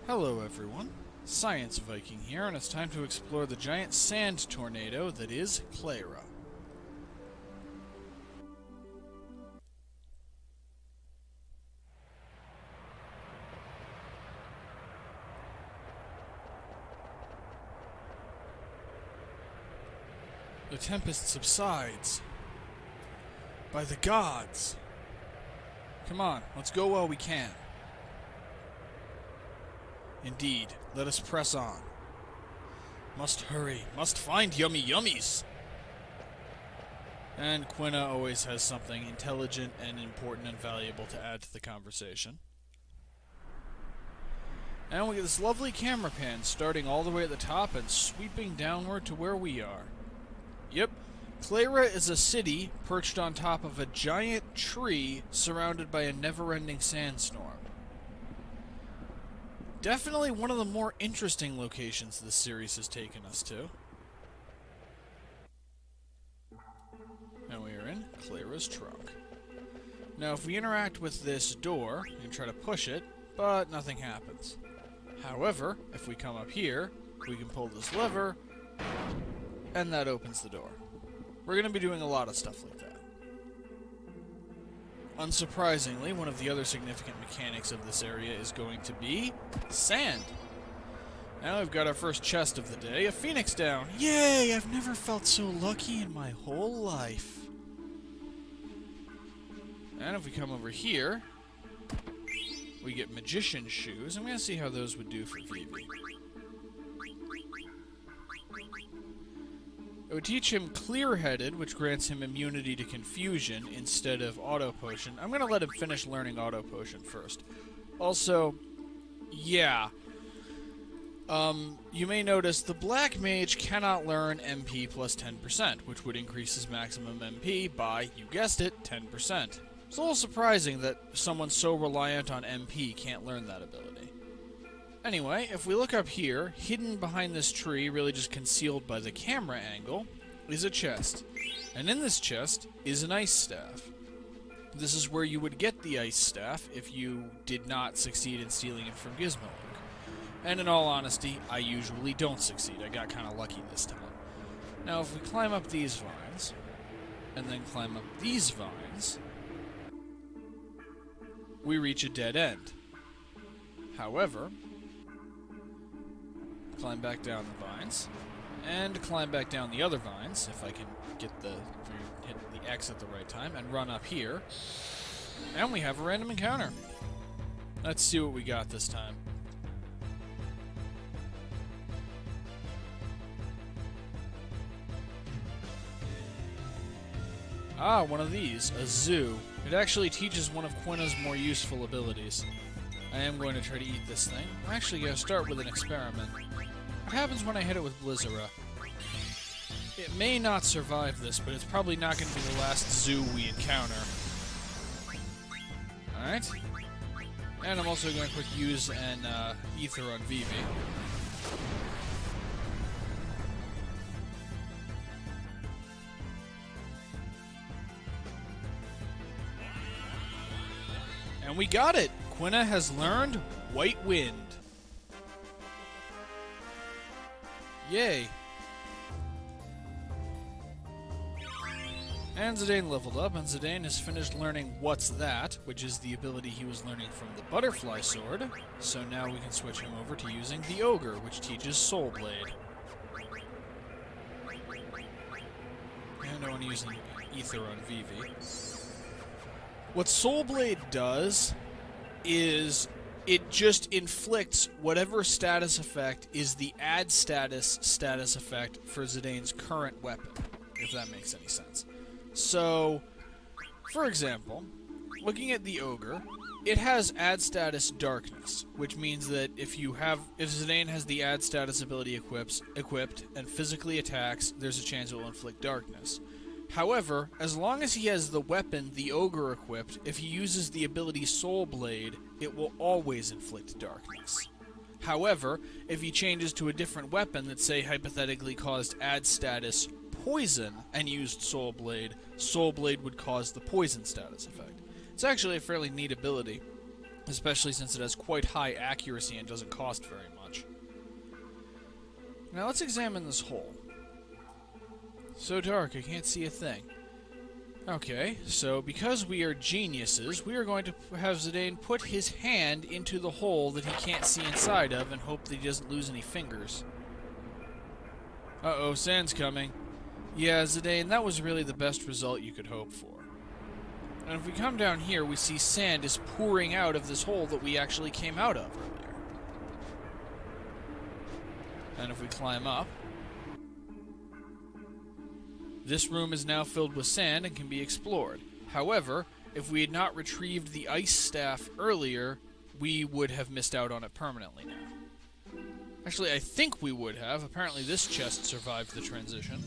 Hello everyone, Science Viking here, and it's time to explore the giant sand tornado that is Cleyra. The tempest subsides. By the gods! Come on, let's go while we can. Indeed, let us press on. Must hurry, must find yummy yummies! And Quina always has something intelligent and important and valuable to add to the conversation. And we get this lovely camera pan starting all the way at the top and sweeping downward to where we are. Yep, Cleyra is a city perched on top of a giant tree surrounded by a never-ending sandstorm. Definitely one of the more interesting locations this series has taken us to. And we are in Cleyra's trunk. Now if we interact with this door, we can try to push it, but nothing happens. However, if we come up here, we can pull this lever, and that opens the door. We're going to be doing a lot of stuff like that. Unsurprisingly, one of the other significant mechanics of this area is going to be sand. Now we've got our first chest of the day, a phoenix down. Yay! I've never felt so lucky in my whole life. And if we come over here, we get magician's shoes. I'm going to see how those would do for Vivi. It would teach him clear-headed, which grants him immunity to confusion instead of auto potion. I'm going to let him finish learning auto potion first. Also, yeah. You may notice the black mage cannot learn MP plus 10%, which would increase his maximum MP by, you guessed it, 10%. It's a little surprising that someone so reliant on MP can't learn that ability. Anyway, if we look up here, hidden behind this tree, really just concealed by the camera angle, is a chest. And in this chest is an ice staff. This is where you would get the ice staff if you did not succeed in stealing it from Gizmolik. And in all honesty, I usually don't succeed. I got kind of lucky this time. Now, if we climb up these vines, and then climb up these vines, we reach a dead end. However, climb back down the vines, and climb back down the other vines, if I can get hit the X at the right time, and run up here, and we have a random encounter. Let's see what we got this time. Ah, one of these, a zoo. It actually teaches one of Quina's more useful abilities. I am going to try to eat this thing. I'm actually going to start with an experiment. What happens when I hit it with Blizzara? It may not survive this, but it's probably not going to be the last zoo we encounter. Alright. And I'm also going to quick use an ether on Vivi. And we got it! Quina has learned White Wind. Yay! And Zidane leveled up, and Zidane has finished learning What's That, which is the ability he was learning from the Butterfly Sword. So now we can switch him over to using the Ogre, which teaches Soul Blade. And I want to use an ether on Vivi. What Soul Blade does is it just inflicts whatever status effect is the add status effect for Zidane's current weapon, if that makes any sense. So, for example, looking at the Ogre, it has add status darkness, which means that if Zidane has the add status ability equipped and physically attacks, there's a chance it will inflict darkness. However, as long as he has the weapon, the Ogre, equipped, if he uses the ability Soul Blade, it will always inflict darkness. However, if he changes to a different weapon that, say, hypothetically caused add status poison and used Soul Blade would cause the poison status effect. It's actually a fairly neat ability. especially since it has quite high accuracy and doesn't cost very much. Now let's examine this hole. So dark, I can't see a thing. Okay, so because we are geniuses, we are going to have Zidane put his hand into the hole that he can't see inside of and hope that he doesn't lose any fingers. Uh-oh, sand's coming. Yeah, Zidane, that was really the best result you could hope for. And if we come down here, we see sand is pouring out of this hole that we actually came out of earlier. And if we climb up, this room is now filled with sand and can be explored. However, if we had not retrieved the ice staff earlier, we would have missed out on it permanently now. Actually, I think we would have. Apparently this chest survived the transition.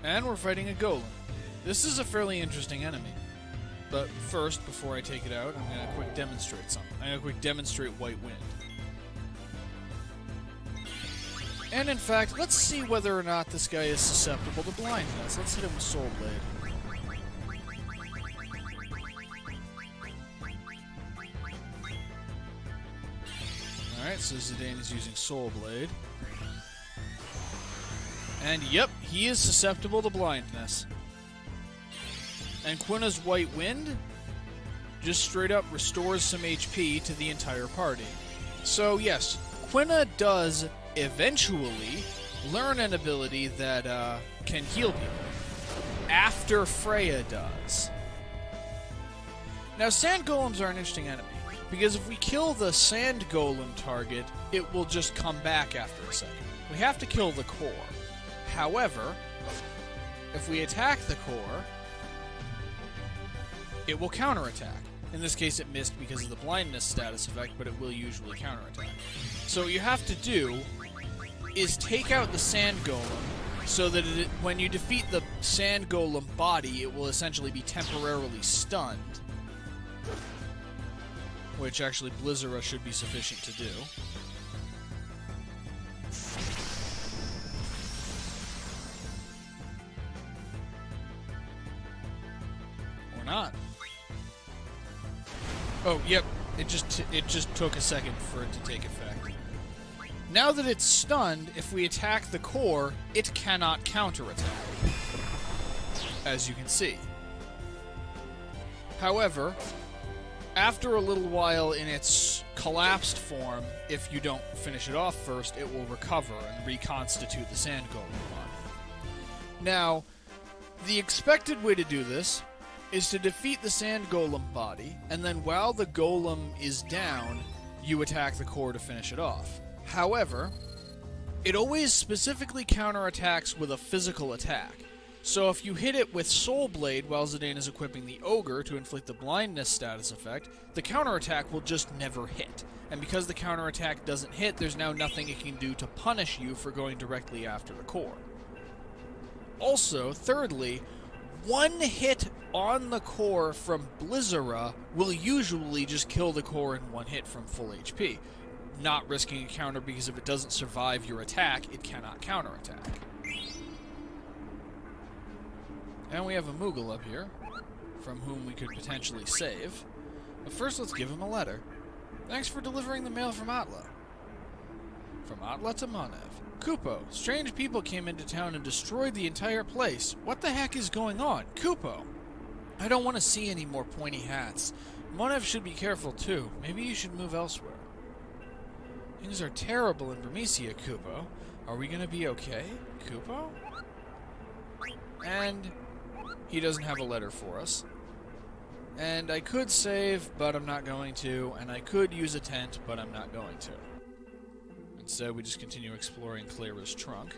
And we're fighting a golem. This is a fairly interesting enemy. But first, before I take it out, I'm going to quick demonstrate something. I'm going to quick demonstrate White Wind. And in fact, let's see whether or not this guy is susceptible to blindness. Let's hit him with Soul Blade. Alright, so Zidane is using Soul Blade. And yep, he is susceptible to blindness. And Quina's White Wind just straight up restores some HP to the entire party. So yes, Quina does eventually learn an ability that can heal people. After Freya does. Now sand golems are an interesting enemy, because if we kill the sand golem target, it will just come back after a second. We have to kill the core. However, if we attack the core, it will counterattack. In this case, it missed because of the blindness status effect, but it will usually counterattack. So what you have to do is take out the sand golem so that when you defeat the sand golem body, it will essentially be temporarily stunned. Which actually Blizzara should be sufficient to do. Or not. Oh, yep. It just took a second for it to take effect. Now that it's stunned, if we attack the core, it cannot counterattack. As you can see. However, after a little while in its collapsed form, if you don't finish it off first, it will recover and reconstitute the sand golem body. Now, the expected way to do this is to defeat the sand golem body, and then while the golem is down, you attack the core to finish it off. However, it always specifically counterattacks with a physical attack. So if you hit it with Soul Blade while Zidane is equipping the Ogre to inflict the blindness status effect, the counterattack will just never hit. And because the counterattack doesn't hit, there's now nothing it can do to punish you for going directly after the core. Also, thirdly, one hit on the core from Blizzara will usually just kill the core in one hit from full HP, not risking a counter because if it doesn't survive your attack, it cannot counterattack. And we have a Moogle up here, from whom we could potentially save. But first, let's give him a letter. Thanks for delivering the mail from Atla. From Atla to Monev. Kupo, strange people came into town and destroyed the entire place. What the heck is going on? Kupo! I don't want to see any more pointy hats. Monev should be careful too. Maybe you should move elsewhere. Things are terrible in Bermesia, Kupo. Are we gonna be okay, Kupo? And he doesn't have a letter for us. And I could save, but I'm not going to. And I could use a tent, but I'm not going to. Instead, we just continue exploring Cleyra's trunk.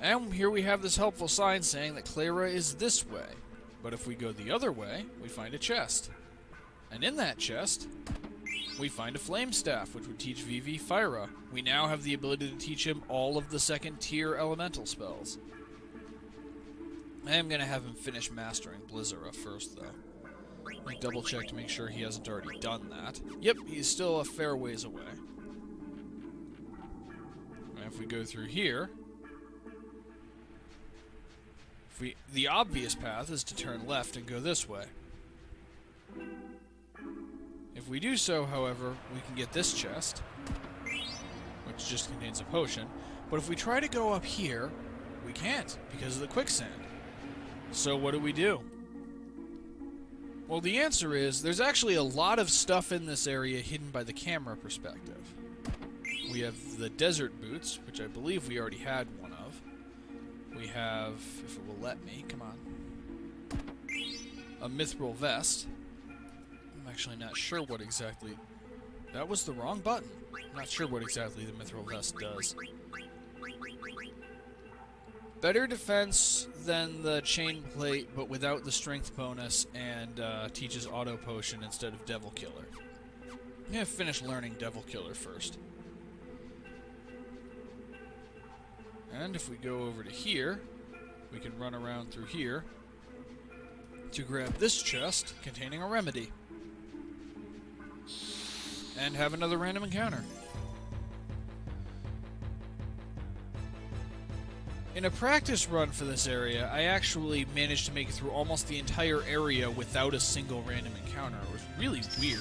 And here we have this helpful sign saying that Cleyra is this way. But if we go the other way, we find a chest. And in that chest, we find a flame staff, which would teach Vivi Fyra. We now have the ability to teach him all of the second tier elemental spells. I am going to have him finish mastering Blizzara first, though. Let me double check to make sure he hasn't already done that. Yep, he's still a fair ways away. And if we go through here, The obvious path is to turn left and go this way. If we do so, however, we can get this chest, which just contains a potion. But if we try to go up here, we can't because of the quicksand. So what do? Well, the answer is there's actually a lot of stuff in this area hidden by the camera perspective. We have the desert boots, which I believe we already had one of. We have, if it will let me, come on, a mithril vest. I'm actually not sure what exactly... That was the wrong button. I'm not sure what exactly the mithril vest does. Better defense than the chain plate, but without the strength bonus, and teaches auto potion instead of devil killer. I'm gonna finish learning devil killer first. And if we go over to here, we can run around through here to grab this chest containing a remedy. And have another random encounter. In a practice run for this area, I actually managed to make it through almost the entire area without a single random encounter. It was really weird.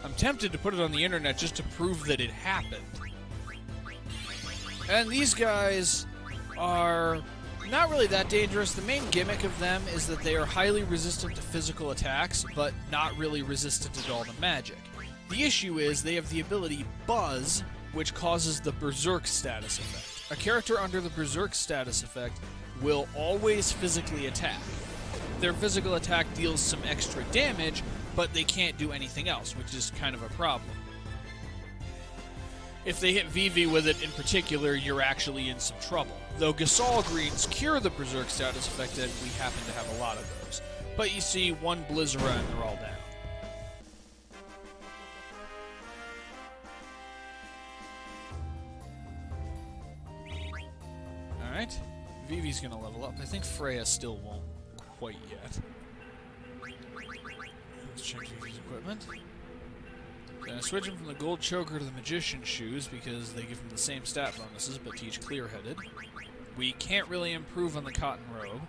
I'm tempted to put it on the internet just to prove that it happened. And these guys are not really that dangerous. The main gimmick of them is that they are highly resistant to physical attacks, but not really resistant at all to magic. The issue is they have the ability Buzz, which causes the Berserk status effect. A character under the Berserk status effect will always physically attack. Their physical attack deals some extra damage, but they can't do anything else, which is kind of a problem. If they hit Vivi with it in particular, you're actually in some trouble. Though Gasol Greens cure the Berserk status effect, and we happen to have a lot of those. But you see, one Blizzara and they're all down. Alright, Vivi's gonna level up. I think Freya still won't quite yet. Let's check Vivi's equipment. Gonna switch him from the gold choker to the magician's shoes because they give him the same stat bonuses but teach clear-headed. We can't really improve on the cotton robe.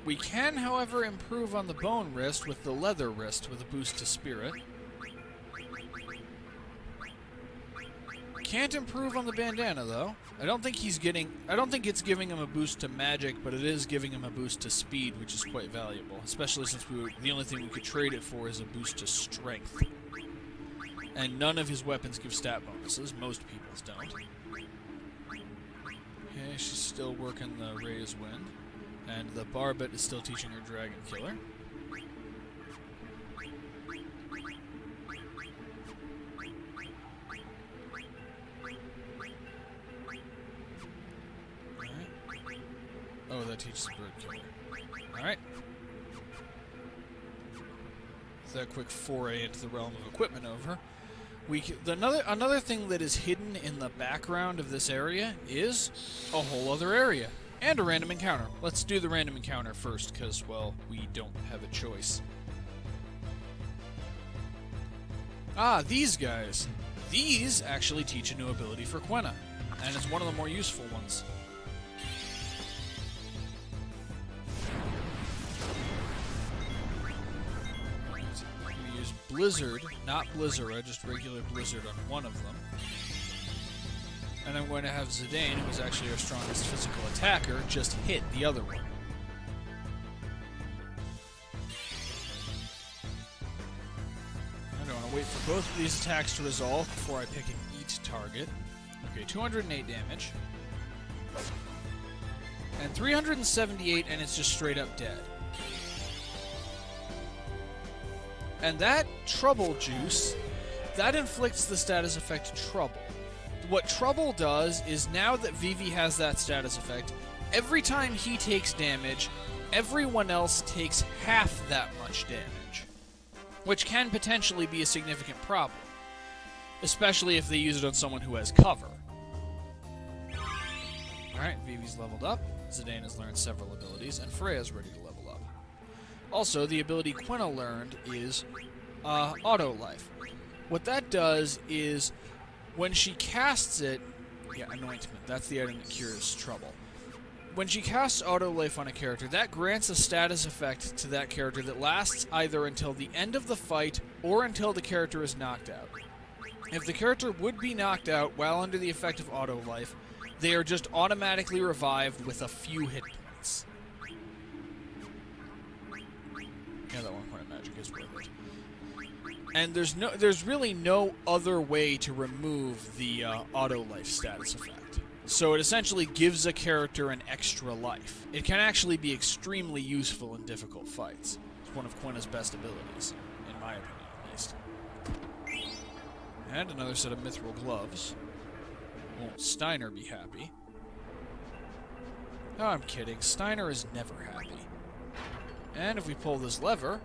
We can, however, improve on the bone wrist with the leather wrist with a boost to spirit. Can't improve on the bandana though. I don't think it's giving him a boost to magic, but it is giving him a boost to speed, which is quite valuable, especially since the only thing we could trade it for is a boost to strength. And none of his weapons give stat bonuses. Most people's don't. Okay, she's still working the Raise Wind, and the Barbet is still teaching her Dragon Killer. Oh, that teaches Bird Killer. Alright. With that quick foray into the realm of equipment over, another thing that is hidden in the background of this area is a whole other area. And a random encounter. Let's do the random encounter first, because, well, we don't have a choice. Ah, these guys. These actually teach a new ability for Quena, and it's one of the more useful ones. Blizzard, not Blizzara, just regular Blizzard on one of them. And I'm going to have Zidane, who is actually our strongest physical attacker, just hit the other one. I don't want to wait for both of these attacks to resolve before I pick an eat target. Okay, 208 damage. And 378, and it's just straight up dead. And that Trouble Juice, that inflicts the status effect Trouble. What Trouble does is now that Vivi has that status effect, every time he takes damage, everyone else takes half that much damage. Which can potentially be a significant problem. Especially if they use it on someone who has cover. Alright, Vivi's leveled up, Zidane has learned several abilities, and Freya's ready to level up. Also, the ability Quena learned is Auto Life. What that does is, when she casts it, Yeah, Anointment. That's the item that cures trouble. When she casts Auto Life on a character, that grants a status effect to that character that lasts either until the end of the fight or until the character is knocked out. If the character would be knocked out while under the effect of Auto Life, they are just automatically revived with a few hit points. Yeah, that 1 point of magic is worth it. And there's really no other way to remove the Auto Life status effect. So it essentially gives a character an extra life. It can actually be extremely useful in difficult fights. It's one of Quina's best abilities, in my opinion at least. And another set of mithril gloves. Won't Steiner be happy? Oh, I'm kidding. Steiner is never happy. And if we pull this lever,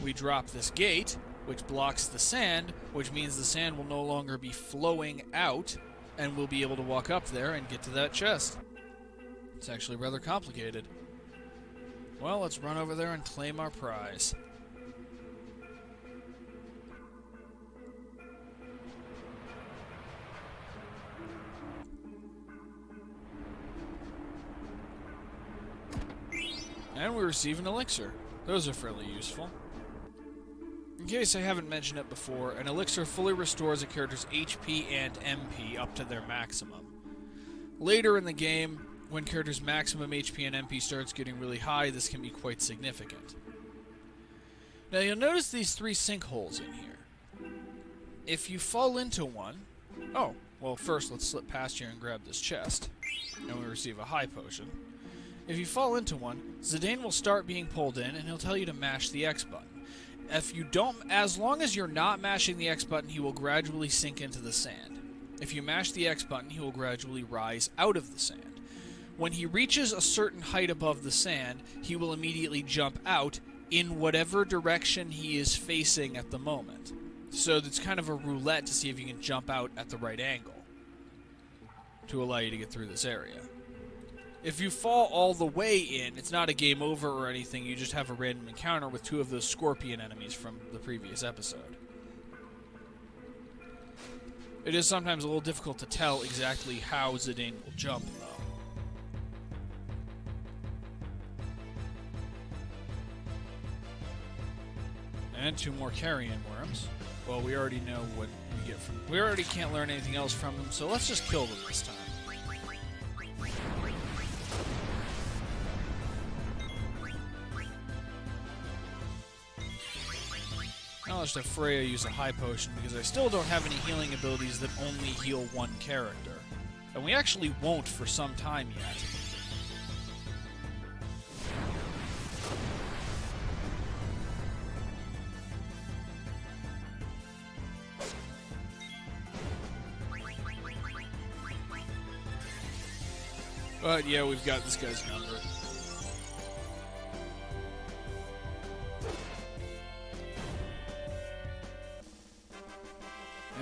we drop this gate, which blocks the sand, which means the sand will no longer be flowing out, and we'll be able to walk up there and get to that chest. It's actually rather complicated. Well, let's run over there and claim our prize. And we receive an elixir. Those are fairly useful. In case I haven't mentioned it before, an elixir fully restores a character's HP and MP up to their maximum. Later in the game, when characters' maximum HP and MP starts getting really high, this can be quite significant. Now you'll notice these 3 sinkholes in here. If you fall into one... Oh, well first let's slip past here and grab this chest. And we receive a high potion. If you fall into one, Zidane will start being pulled in and he'll tell you to mash the X button. If you don't, as long as you're not mashing the X button, he will gradually sink into the sand. If you mash the X button, he will gradually rise out of the sand. When he reaches a certain height above the sand, he will immediately jump out in whatever direction he is facing at the moment. So it's kind of a roulette to see if you can jump out at the right angle to allow you to get through this area. If you fall all the way in, it's not a game over or anything, you just have a random encounter with 2 of those scorpion enemies from the previous episode. It is sometimes a little difficult to tell exactly how Zidane will jump, though. And 2 more carrion worms. Well, we already know what we get from... We already can't learn anything else from them, so let's just kill them this time. I'll just have Freya use a high potion because I still don't have any healing abilities that only heal one character. And we actually won't for some time yet. But yeah, we've got this guy's number.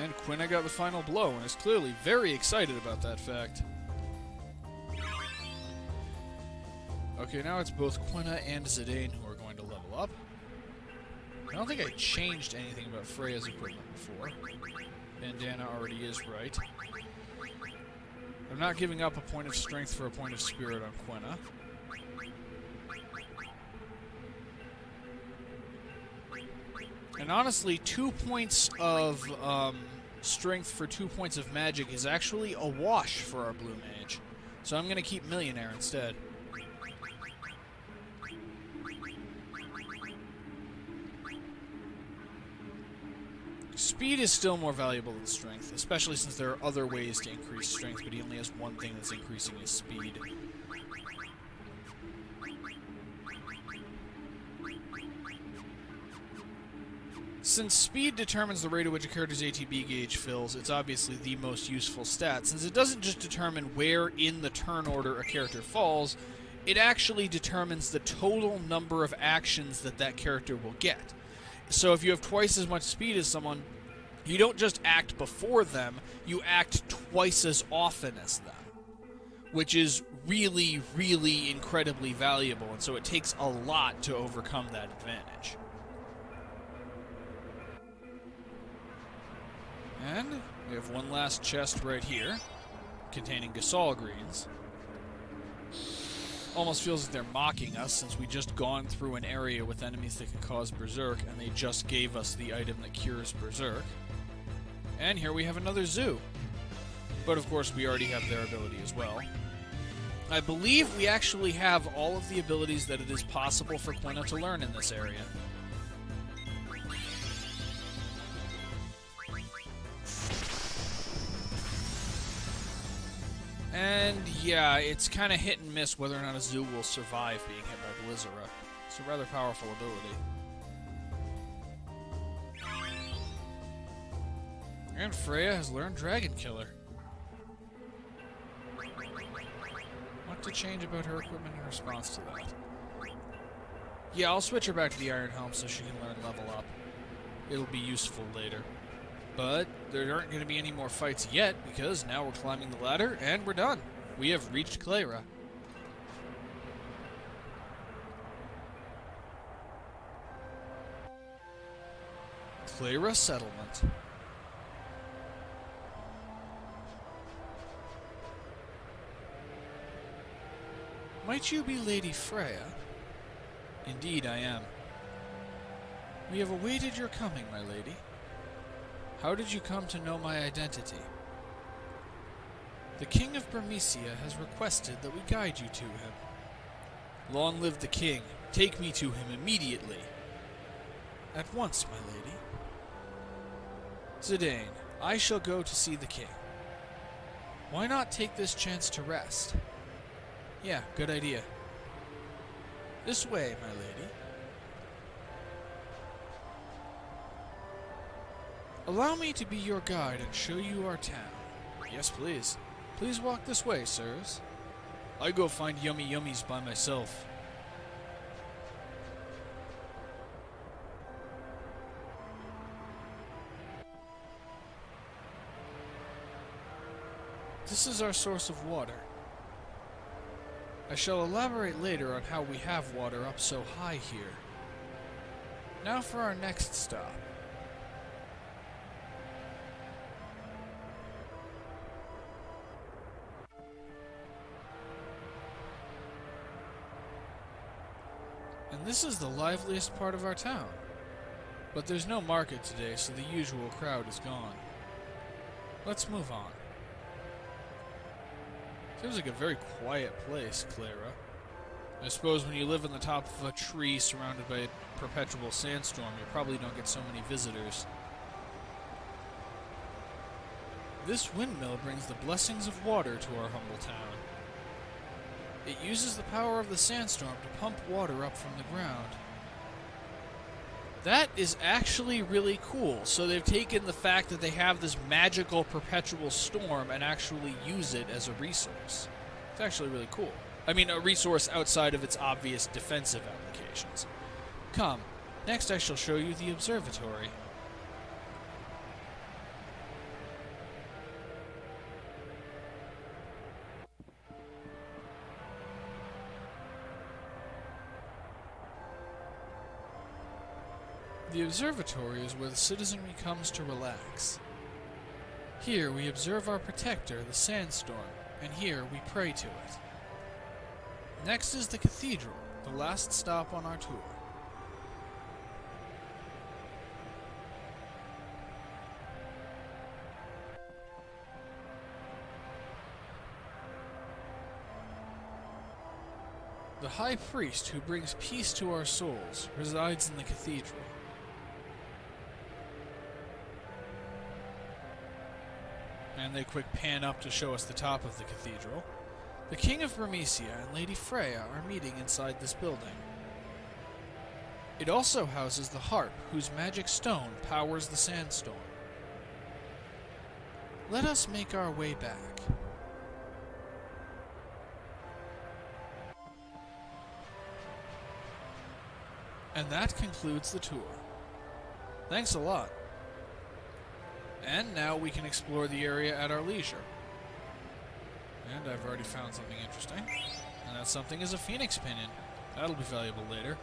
And Quina got the final blow, and is clearly very excited about that fact. Okay, now it's both Quina and Zidane who are going to level up. I don't think I changed anything about Freya's equipment before. Bandana already is right. I'm not giving up a point of strength for a point of spirit on Quina. And honestly, 2 points of strength for 2 points of magic is actually a wash for our blue mage. So I'm going to keep Millionaire instead. Speed is still more valuable than strength, especially since there are other ways to increase strength, but he only has one thing that's increasing his speed. Since speed determines the rate at which a character's ATB gauge fills, it's obviously the most useful stat, since it doesn't just determine where in the turn order a character falls, it actually determines the total number of actions that that character will get. So if you have twice as much speed as someone, you don't just act before them, you act twice as often as them, which is really, really incredibly valuable, and so it takes a lot to overcome that advantage. And we have one last chest right here. containing Gasol greens. Almost feels like they're mocking us since we just gone through an area with enemies that can cause Berserk, and they just gave us the item that cures Berserk. And here we have another zoo. But of course we already have their ability as well. I believe we actually have all of the abilities that it is possible for Quina to learn in this area. And yeah, it's kind of hit and miss whether or not a zoo will survive being hit by Blizzara. It's a rather powerful ability. And Freya has learned Dragon Killer. What to change about her equipment in response to that? Yeah, I'll switch her back to the Iron Helm so she can learn level up. It'll be useful later. But there aren't going to be any more fights yet, because now we're climbing the ladder, and we're done. We have reached Cleyra. Cleyra Settlement. Might you be Lady Freya? Indeed I am. We have awaited your coming, my lady. How did you come to know my identity? The King of Bermesia has requested that we guide you to him. Long live the King. Take me to him immediately. At once, my lady. Zidane, I shall go to see the King. Why not take this chance to rest? Yeah, good idea. This way, my lady. Allow me to be your guide and show you our town. Yes, please. Please walk this way, sirs. I go find yummy yummies by myself. This is our source of water. I shall elaborate later on how we have water up so high here. Now for our next stop. And this is the liveliest part of our town. But there's no market today, so the usual crowd is gone. Let's move on. Seems like a very quiet place, Cleyra. I suppose when you live on the top of a tree surrounded by a perpetual sandstorm, you probably don't get so many visitors. This windmill brings the blessings of water to our humble town. It uses the power of the sandstorm to pump water up from the ground. That is actually really cool. So they've taken the fact that they have this magical perpetual storm and actually use it as a resource. It's actually really cool. I mean, a resource outside of its obvious defensive applications. Come, next I shall show you the observatory. The observatory is where the citizenry comes to relax. Here we observe our protector, the sandstorm, and here we pray to it. Next is the cathedral, the last stop on our tour. The high priest who brings peace to our souls resides in the cathedral. And they quick pan up to show us the top of the cathedral. The King of Bermesia and Lady Freya are meeting inside this building. It also houses the harp, whose magic stone powers the sandstorm. Let us make our way back. And that concludes the tour. Thanks a lot. And now we can explore the area at our leisure. And I've already found something interesting. And that something is a phoenix pinion. That'll be valuable later.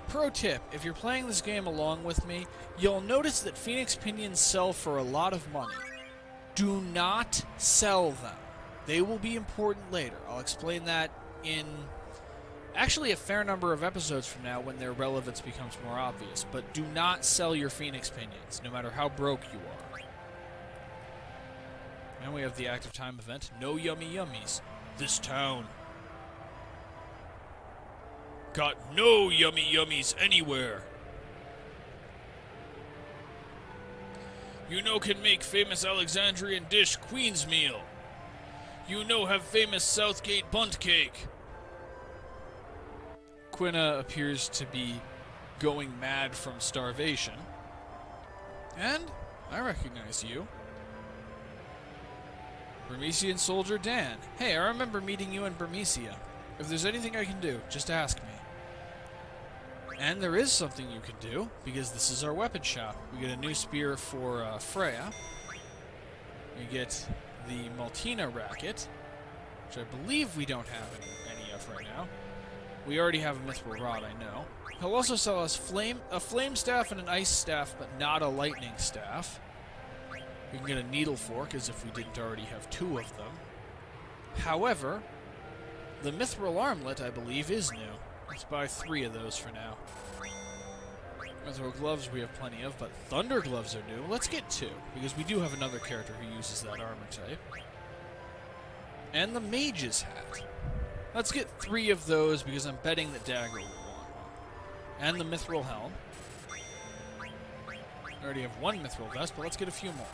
Pro tip, if you're playing this game along with me, you'll notice that phoenix pinions sell for a lot of money. Do not sell them. They will be important later. I'll explain that in actually a fair number of episodes from now when their relevance becomes more obvious. But do not sell your Phoenix Pinions, no matter how broke you are. And we have the active time event. No yummy yummies. This town got no yummy yummies anywhere. You know can make famous Alexandrian dish Queen's meal. You know have famous Southgate bunt cake. Quina appears to be going mad from starvation. And I recognize you. Burmesian soldier Dan. Hey, I remember meeting you in Burmesia. If there's anything I can do, just ask me. And there is something you can do, because this is our weapon shop. We get a new spear for Freya. We get the Maltina racket, which I believe we don't have any of right now. We already have a mithril rod, I know. He'll also sell us a flame staff and an ice staff, but not a lightning staff. We can get a needle fork, as if we didn't already have 2 of them. However, the mithril armlet, I believe, is new. Let's buy 3 of those for now. Mithril gloves we have plenty of, but thunder gloves are new. Let's get 2, because we do have another character who uses that armor type. And the mage's hat. Let's get 3 of those, because I'm betting that Dagger will want one. And the mithril helm. I already have 1 mithril vest, but let's get a few more.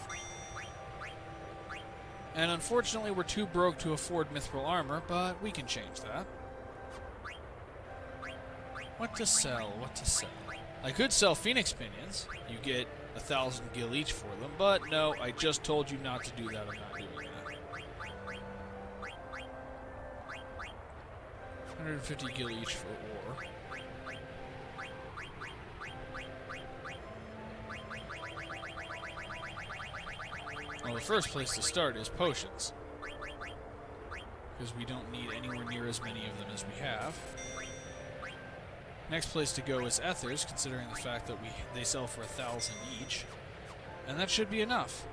And unfortunately, we're too broke to afford mithril armor, but we can change that. What to sell? What to sell? I could sell Phoenix Pinions. You get 1,000 gil each for them, but no, I just told you not to do that. I'm not doing that. 150 gil each for ore. Well, the first place to start is potions, because we don't need anywhere near as many of them as we have. Next place to go is ethers, considering the fact that they sell for 1,000 each, and that should be enough.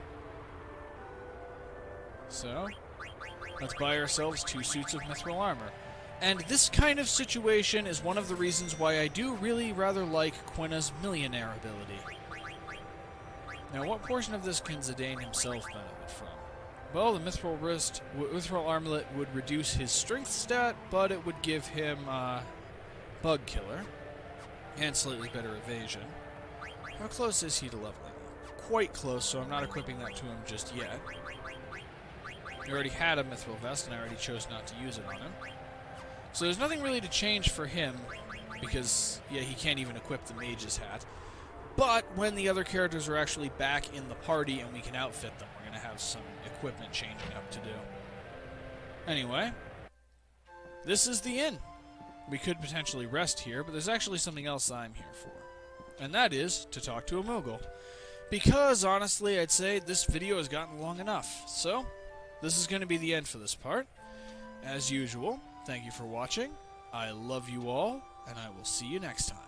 So, let's buy ourselves 2 suits of mithril armor. And this kind of situation is one of the reasons why I do really rather like Quina's millionaire ability. Now, what portion of this can Zidane himself benefit from? Well, the mithril armlet would reduce his strength stat, but it would give him bug killer and slightly better evasion. How close is he to leveling up? Quite close, so I'm not equipping that to him just yet. He already had a mithril vest, and I already chose not to use it on him. So there's nothing really to change for him, because, yeah, he can't even equip the mage's hat. But when the other characters are actually back in the party and we can outfit them, we're going to have some equipment changing up to do. Anyway, this is the inn. We could potentially rest here, but there's actually something else I'm here for. And that is to talk to a Moogle. Because, honestly, I'd say this video has gotten long enough. So, this is going to be the end for this part. As usual, thank you for watching. I love you all, and I will see you next time.